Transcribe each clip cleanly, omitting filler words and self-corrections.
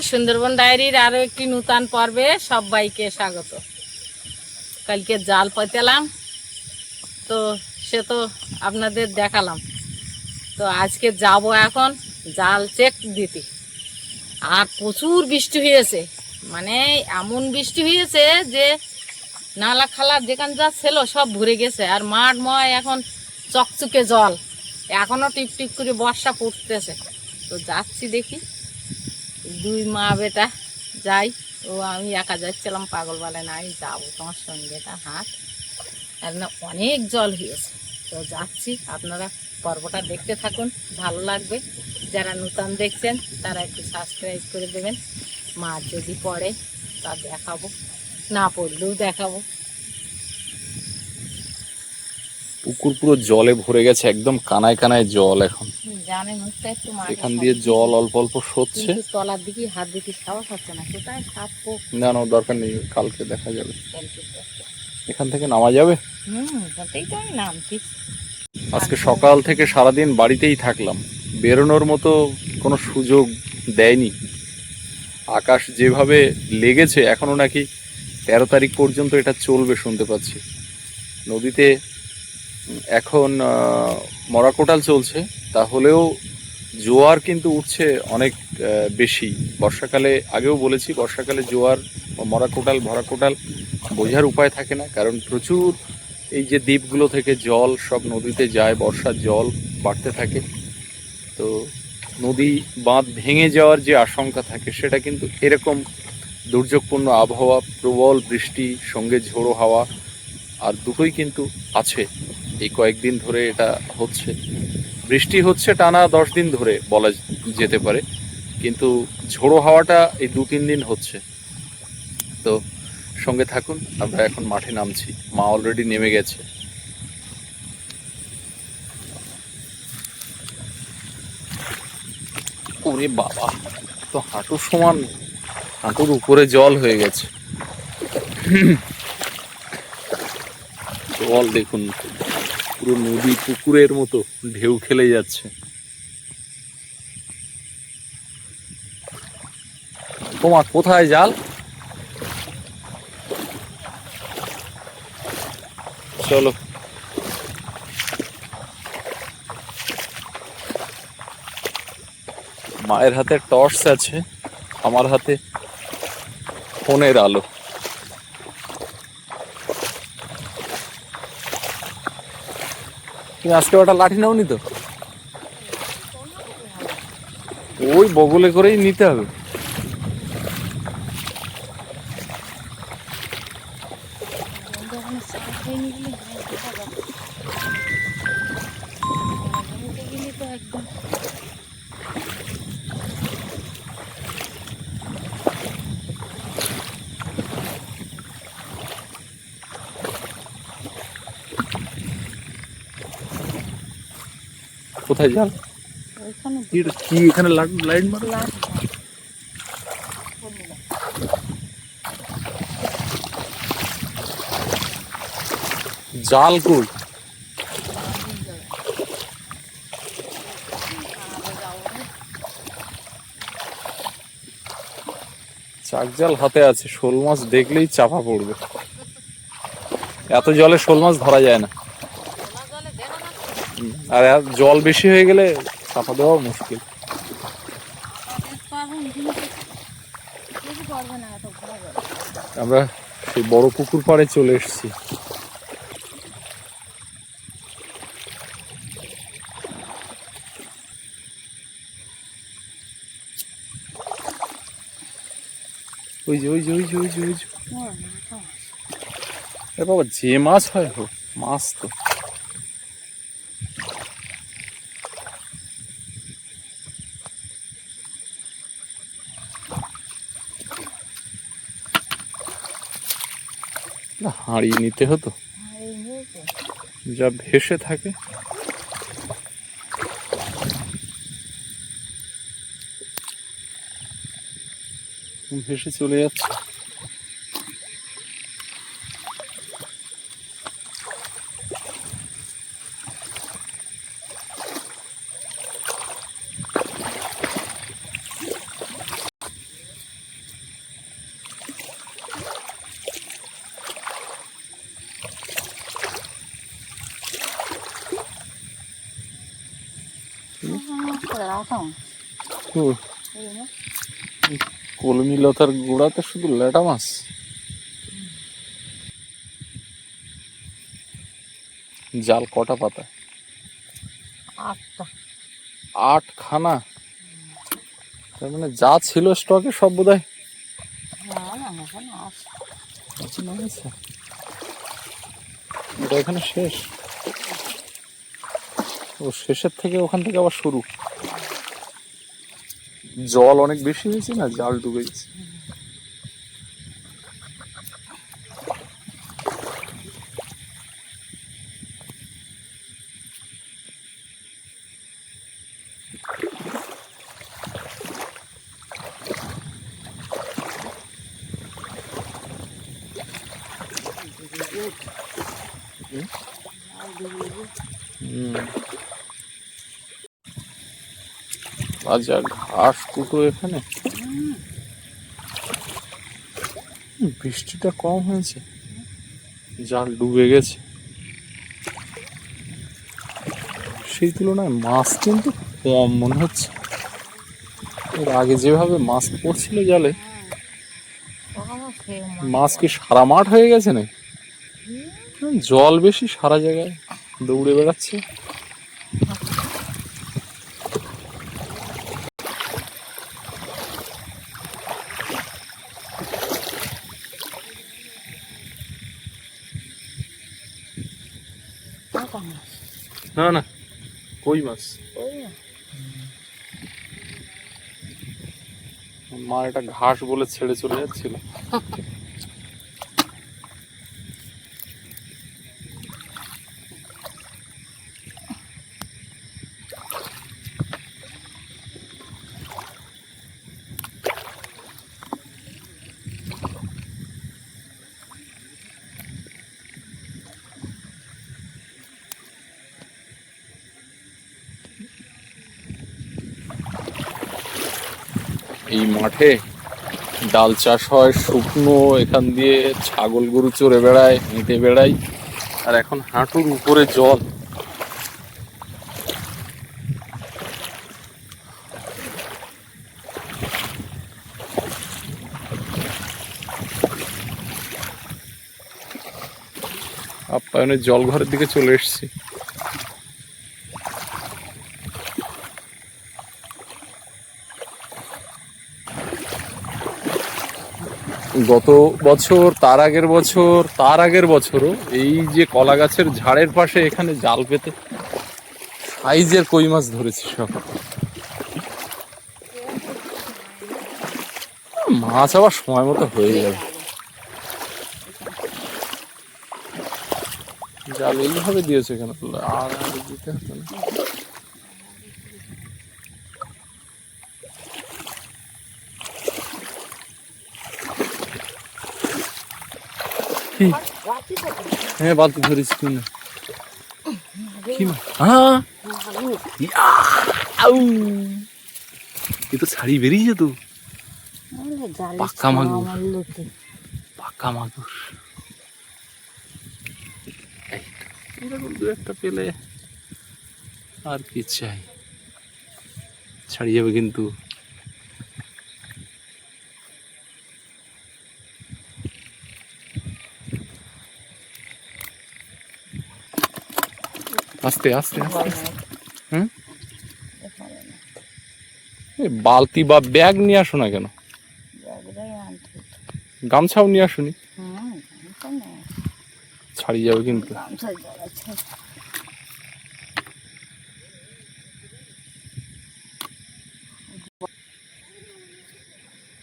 সুন্দরবন ডায়েরির আরও একটি নূতন পর্বে সবাইকে স্বাগত। কালকে জাল পাতালাম, তো সে তো আপনাদের দেখালাম। তো আজকে যাব এখন জাল চেক দিতে। আর প্রচুর বৃষ্টি হয়েছে, মানে এমন বৃষ্টি হয়েছে যে নালা খালা যেখান যা ছিল সব ভরে গেছে। আর মাঠ ময় এখন চকচকে জল, এখনও টিপ টিপ করে বর্ষা পড়তেছে। তো যাচ্ছি, দেখি দুই মা বেটা যাই। ও আমি একা যাচ্ছিলাম, পাগল বলে না আমি যাবো তোমার সঙ্গে, এটা হাট আর না অনেক জল হয়েছে। তো যাচ্ছি, আপনারা পর্বটা দেখতে থাকুন, ভালো লাগবে। যারা নূতন দেখছেন তারা একটু সাবস্ক্রাইব করে দেবেন। মাছ যদি পড়ে তা দেখাবো, না পড়লেও দেখাবো। পুকুর পুরো জলে ভরে গেছে, একদম কানায় কানায় জল। এখন জানে মুখটা একটু এখান দিয়ে জল অল্প অল্প সরছে, তলার দিকে হাত দিতে সাহস হচ্ছে না। কোথায় থাকবো, না দরকার নেই, কালকে দেখা যাবে। এখান থেকে নামা যাবে। তাতেই তো আমি নামছি। আজকে সকাল থেকে সারাদিন বাড়িতেই থাকলাম, বেরোনোর মতো কোনো সুযোগ দেয়নি। আকাশ যেভাবে লেগেছে, এখনো নাকি 13 তারিখ পর্যন্ত এটা চলবে শুনতে পাচ্ছি। নদীতে এখন মরা কোটাল চলছে, তাহলেও জোয়ার কিন্তু উঠছে অনেক বেশি। বর্ষাকালে আগেও বলেছি, বর্ষাকালে জোয়ার মরা কোটাল ভরা কোটাল বোঝার উপায় থাকে না, কারণ প্রচুর এই যে দ্বীপগুলো থেকে জল সব নদীতে যায়, বর্ষার জল বাড়তে থাকে। তো নদী বাঁধ ভেঙে যাওয়ার যে আশঙ্কা থাকে, সেটা কিন্তু এরকম দুর্যোগপূর্ণ আবহাওয়া, প্রবল বৃষ্টি সঙ্গে ঝোড়ো হাওয়া, আর দুটোই কিন্তু আছে। এই কয়েকদিন ধরে এটা হচ্ছে, বৃষ্টি হচ্ছে টানা 10 দিন ধরে বলা যেতে পারে, কিন্তু ঝোড়ো হাওয়াটা এই 2-3 দিন হচ্ছে। তো সঙ্গে থাকুন, আমরা এখন মাঠে নামছি। মা অলরেডি নেমে গেছে। ওরে বাবা, তো হাঁটুর সমান, হাঁটুর উপরে জল হয়ে গেছে। জল দেখুন, পুরো নদী পুকুরের মতো ঢেউ খেলে যাচ্ছে। তোমার কোথায় জাল? চলো। মায়ের হাতে টর্চ আছে, আমার হাতে ফোনের আলো। তুমি আজকে ওটা লাঠি নাওনি তো? ওই বগলে করেই নিতে হবে। কোথায় জাল? কি এখানে লাইট মারো? জাল কই? চাক জাল হাতে আছে, শোল মাছ দেখলেই চাপা পড়বে। এত জলে শোল মাছ ধরা যায় না, আর জল বেশি হয়ে গেলে চাপা দেওয়া মুশকিল। আমরা সেই বড় পুকুর পাড়ে চলে এসেছি। ওই যে ওই যে ওই যে ওই যে ওই যে এ বাবা, যে মাছ হয় হোক, মাছ তো। হাঁড়ি নিতে হতো, যা ভেসে থাকে। ভেসে চলে যাচ্ছে। কলমি লতার গোড়াতে শুধু ল্যাটা মাছ। জাল কটা পাতা? 8টা। 8খানা? তার মানে যা ছিল স্টকে সব বোধহয় এটা এখানে শেষ। ও শেষের থেকে ওখান থেকে আবার শুরু। জল অনেক বেশি হয়েছে না, জাল ডুবে গেছে। আচ্ছা, ঘাস কুটো এখানে। বৃষ্টিটা কম হয়েছে, জাল ডুবে গেছে। সেই তুলনায় মাছ কিন্তু কম মনে হচ্ছে। এর আগে যেভাবে মাছ পড়ছিল জালে, মাছ কি সারা মাঠ হয়ে গেছে না? জল বেশি, সারা জায়গায় দৌড়ে বেড়াচ্ছে। না না, কই মাছ। মা এটা ঘাস বলে ছেড়ে চলে যাচ্ছিল। এই মাঠে ডাল চাষ হয়, শুকনো, এখান দিয়ে ছাগল গরু চড়ে বেড়ায়, হেঁটে বেড়ায়। আর এখন হাঁটুর উপরে জল। আপ্যায়নের জল ঘরের দিকে চলে এসেছি। গত বছর, তার আগের বছর, তার আগের বছরও এই যে কলা গাছের ঝাড়ের পাশে এখানে জাল পেতে সাইজের কই মাছ ধরেছি সব। মাছ আবার সময় মতো হয়ে যাবে। জাল এইভাবে দিয়েছে কেন? আর দিতে হতো না। হ্যাঁ, বালতি ধরেছি তুই না। কি এ তো ছাড়ি বেরিয়ে যেত। পাক্কা মাগুর, পাক্কা মাগুর। এরকম দু একটা পেলে আর কি চাই, ছাড়িয়ে যাবে কিন্তু। আস্তে আস্তে আস্তে। হুম, বালতি বা ব্যাগ নিয়ে আসো না কেন? গামছাও নিয়ে আসুনি, ছাড়িয়ে যাবে কিন্তু।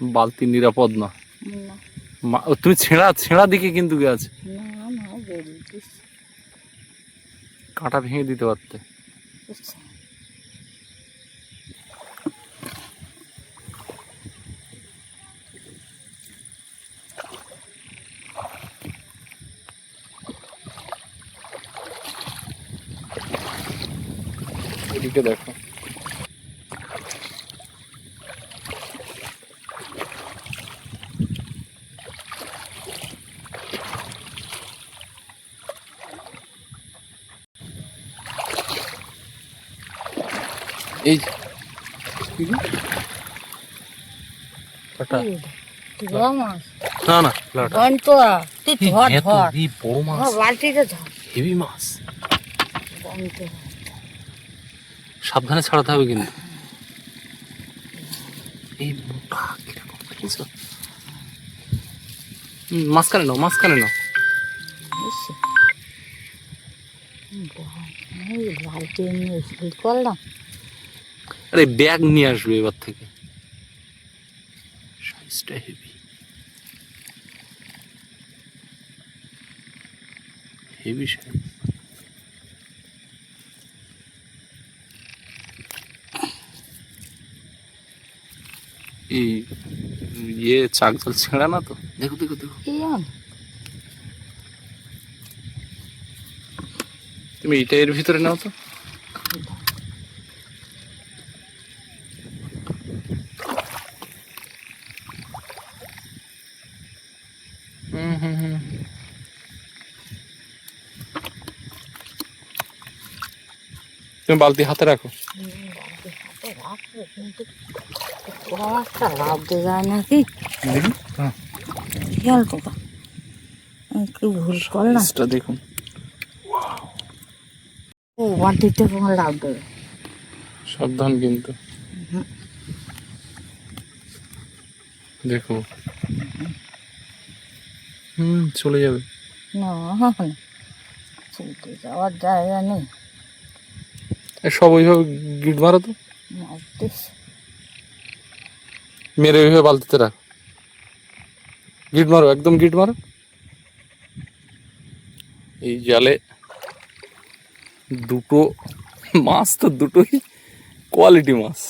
বালতি নিরাপদ না। তুমি ছেঁড়া ছেঁড়া দিকে কিন্তু গেছে, কাঁটা ভেঙে দিতে পারতে। এদিকে দেখো, এই কাটা বড় মাছ না না লাটা বন্ত তুই ধর ধর এই বড় মাছ বালতিতে ধর হেভি মাছ বন্ত সাবধানে ছাড়াতে হবে কিন্তু এই মোটা কিরকম দেখেছো মাঝখানে নাও মাঝখানে নাও বালতি নিয়ে শুরু করলাম আরে ব্যাগ নিয়ে আসবে এবার থেকে সাইজটা হেভি হেভি সাইজ এই ইয়ে চাক জল ছেঁড়া না তো দেখো দেখো দেখো কি জান তুমি এইটা এর ভিতরে নাও তো হুম তুমি বালতি হাতে রাখো হাতে রাখবো কিন্তু বড় মাছটা লাভতে যায় নাকি দেখি হ্যাঁ খেয়াল তো কি ভুল করলাম সাইজটা দেখুন ও বালতিতে কোনো লাভ দেবে সাবধান কিন্তু দেখো চলে যাবে না চলতে যাওয়ার জায়গা নেই সব ওইভাবে গিট মারো তো মারতিস মেরে ওইভাবে বালতিতে রাখ গিট মারো একদম গিট মারো এই জালে দুটো মাছ তো দুটোই কোয়ালিটি মাছ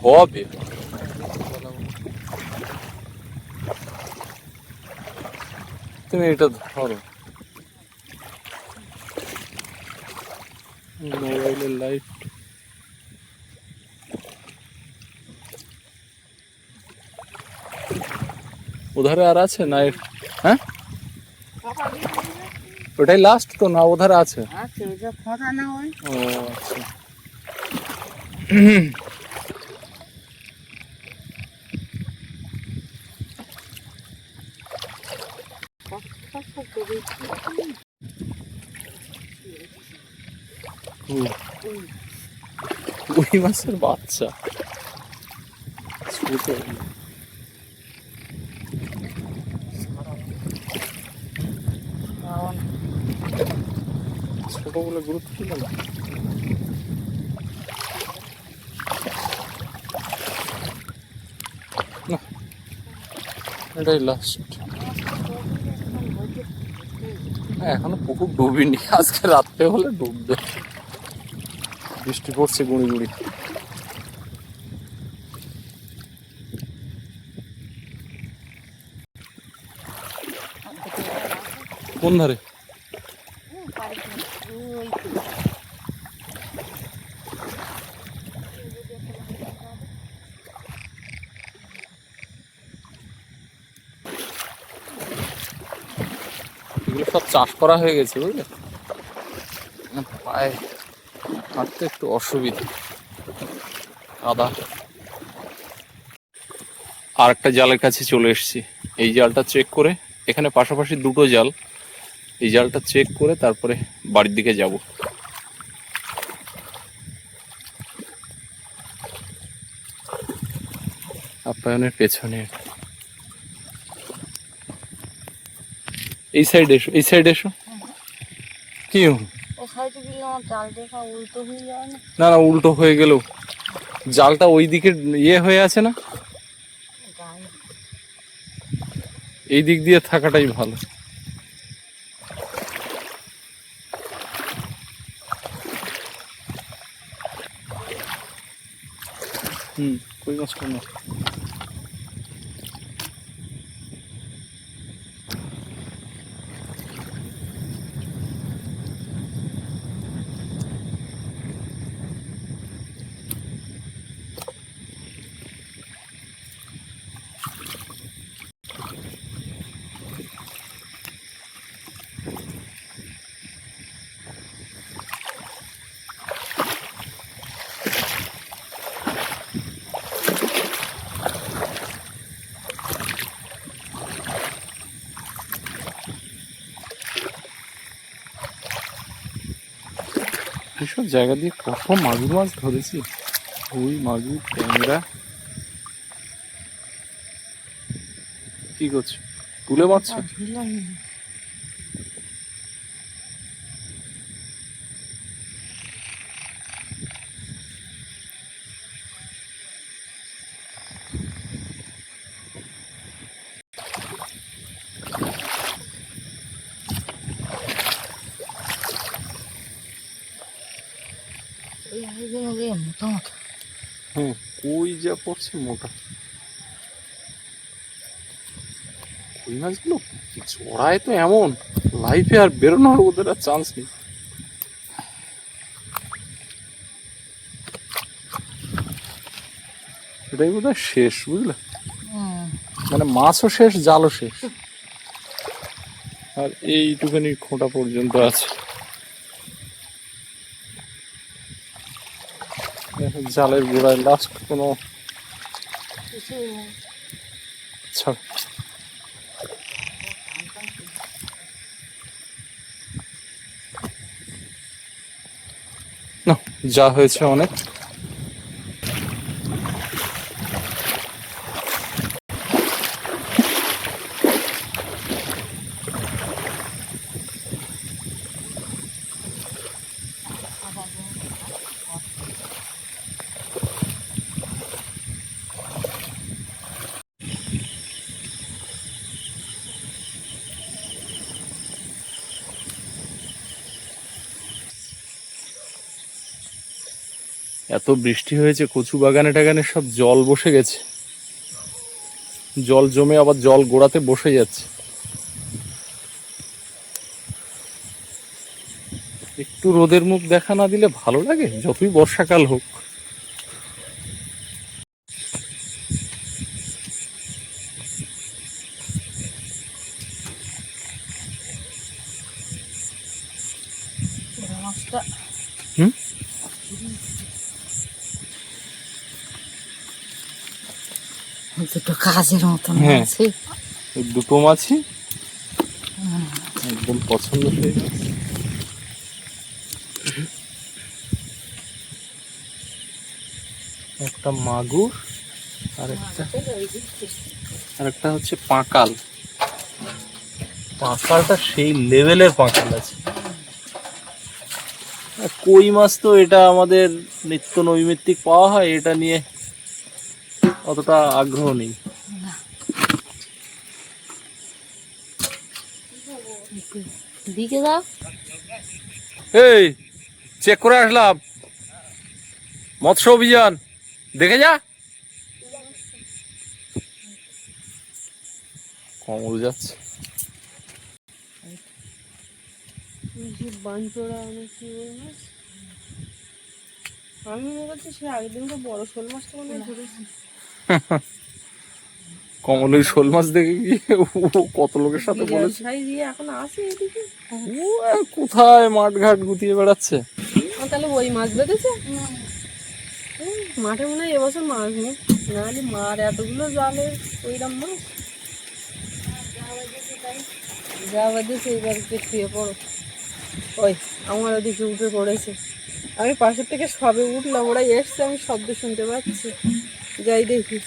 হবে তুমি এটা ধরো মোবাইলের লাইট উধারে আর আছে না হ্যাঁ ওটাই লাস্ট তো না উধারে আছে আচ্ছা ওই যে ফোঁটা না হয় ও আচ্ছা ওই মাছের বাচ্চা ছোট ছোট বলে গুরুত্ব ছিল না না, এটাই লাস্ট এখনো পুকুর ডুবিনি আজকে রাত্রে হলে ডুববে বৃষ্টি পড়ছে গুঁড়ি গুঁড়ি কোন ধারে এগুলো সব চাষ করা হয়ে গেছে বুঝলে পায়ে হাঁটতে একটু অসুবিধা কাদা আর একটা জালের কাছে চলে এসেছি এই জালটা চেক করে এখানে পাশাপাশি দুটো জাল এই জালটা চেক করে তারপরে বাড়ির দিকে যাব আপ্যায়নের পেছনে এই সাইড এসো এই সাইড এসো কি ও সাইডে গেলে আমার জাল দেখা উল্টো হয়ে যায় না না না উল্টো হয়ে গেলেও জালটা ওই দিকে ইয়ে হয়ে আছে না জানি এই দিক দিয়ে থাকাটাই ভালো কই মাছ কোন এসব জায়গা দিয়ে কত মাগুর মাছ ধরেছি, রুই, মাগুর, ট্যাংরা। কি করছো, তুলে মারছো? মোটা মোটা হ্যাঁ, কই যা পড়ছে মোটা। কই মাছগুলো জড়ায় তো এমন, লাইফে আর বেরোনোর ওদের আর চান্স নেই। এটাই বোধহয় শেষ, বুঝলে, মানে মাছও শেষ, জালও শেষ, আর এইটুখানি খোঁটা পর্যন্ত আছে। জালের গোড়ায় লাস্ট কোনো ছাড়। না, যা হয়েছে অনেক। এত বৃষ্টি হয়েছে, কচু বাগানে টাগানে সব জল বসে গেছে, জল জমে আবার জল গোড়াতে বসে যাচ্ছে। একটু রোদের মুখ দেখা না দিলে ভালো লাগে, যতই বর্ষাকাল হোক। হুম, দুটো কাজের মতন হ্যাঁ। আছে। এই দুটো মাছই একদম পছন্দ হয়ে গেছে। একটা মাগুর আর একটা হচ্ছে পাঁকাল। পাঁকালটা সেই লেভেলের পাঁকাল আছে। আর কই মাছ তো এটা আমাদের নিত্য নৈমিত্তিক পাওয়া হয়, এটা নিয়ে অতটা আগ্রহ নেই। দিকে দাও। এই চেক করে আসলাম, মৎস্য অভিযান, দেখে যা। কমল যাচ্ছে। বাঞ্চোরা অনেক কি মাছ, আমি মনে করছি সে আগের দিন তো বড় শোল মাছটা মনে হয় ধরেছি। কমল ওই শোল মাছ দেখে গিয়ে ও কত লোকের সাথে বলেছে, সাইজ দিয়ে এখন আসে এদিকে। ও কোথায় মাঠ ঘাট গুতিয়ে বেড়াচ্ছে। তাহলে ওই মাছ বেঁধেছে মাঠে, মনে হয় এবছর মাছ নেই, নাহলে মার এতগুলো জালে ওইরকম মাছ যা বেঁধেছে। এইবার শুয়ে পড়ো, ওই আমার ওদিকে উঠে পড়েছে। আমি পাশের থেকে সবে উঠলাম, ওরা এসছে, আমি শব্দ শুনতে পাচ্ছি, যাই দেখি।